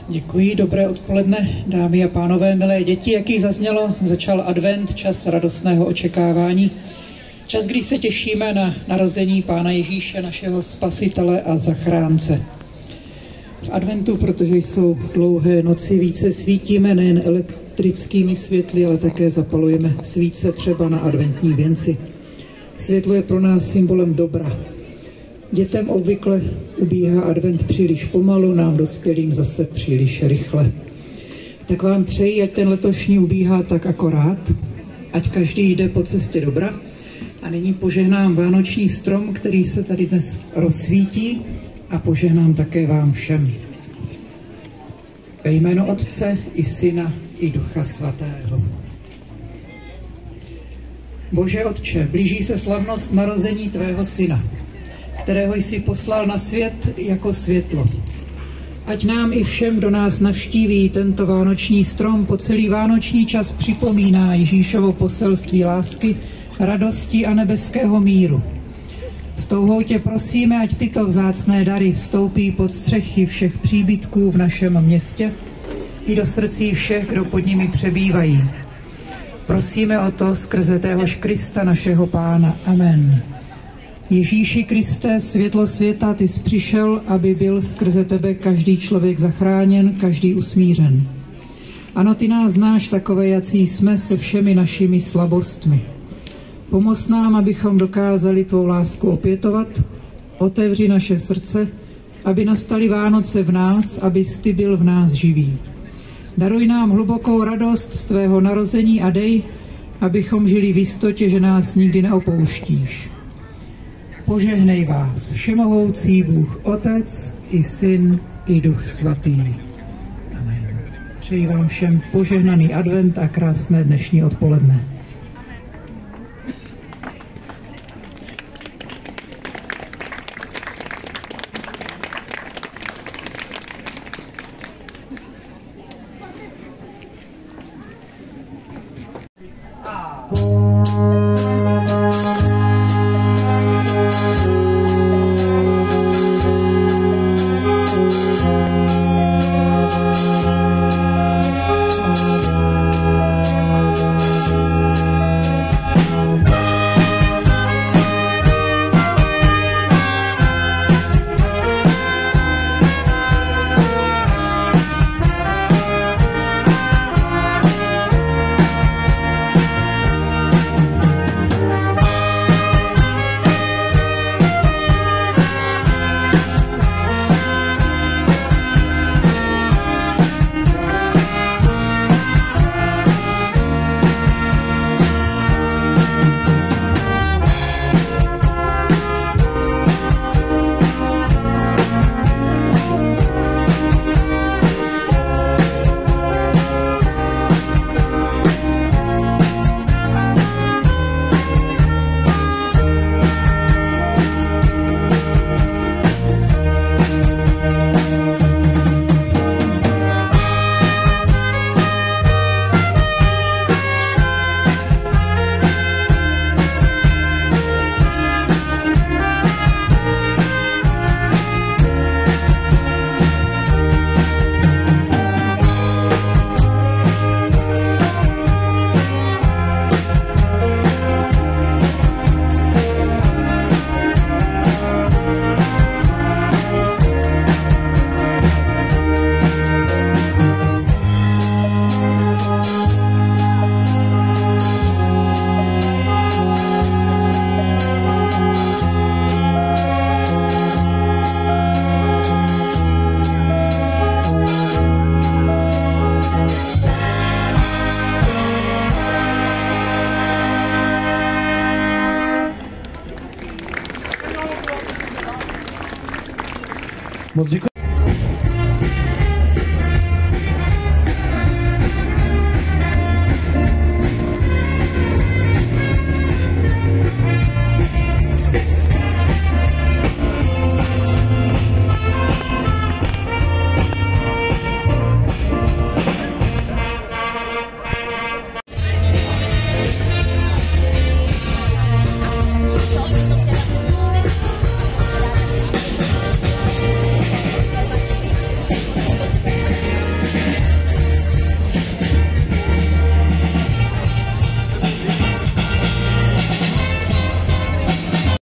Děkuji, dobré odpoledne, dámy a pánové, milé děti. Jak již zaznělo, začal advent, čas radostného očekávání. Čas, kdy se těšíme na narození Pána Ježíše, našeho spasitele a zachránce. V adventu, protože jsou dlouhé noci, více svítíme nejen elektrickými světly, ale také zapalujeme svíce třeba na adventní věnci. Světlo je pro nás symbolem dobra. Dětem obvykle ubíhá advent příliš pomalu, nám dospělým zase příliš rychle. Tak vám přeji, ať ten letošní ubíhá tak akorát, ať každý jde po cestě dobra. A nyní požehnám vánoční strom, který se tady dnes rozsvítí, a požehnám také vám všem. Ve jméno Otce i Syna i Ducha Svatého. Bože Otče, blíží se slavnost narození tvého Syna, kterého jsi poslal na svět jako světlo. Ať nám i všem, kdo nás navštíví, tento vánoční strom po celý vánoční čas připomíná Ježíšovo poselství lásky, radosti a nebeského míru. S touhou tě prosíme, ať tyto vzácné dary vstoupí pod střechy všech příbytků v našem městě i do srdcí všech, kdo pod nimi přebývají. Prosíme o to skrze téhož Krista, našeho Pána. Amen. Ježíši Kriste, světlo světa, ty jsi přišel, aby byl skrze tebe každý člověk zachráněn, každý usmířen. Ano, ty nás znáš takové, jací jsme, se všemi našimi slabostmi. Pomoz nám, abychom dokázali tvou lásku opětovat, otevři naše srdce, aby nastaly Vánoce v nás, abys ty byl v nás živý. Daruj nám hlubokou radost z tvého narození a dej, abychom žili v jistotě, že nás nikdy neopouštíš. Požehnej vás, všemohoucí Bůh, Otec i Syn i Duch Svatý. Amen. Přeji vám všem požehnaný advent a krásné dnešní odpoledne. Moc děkuji.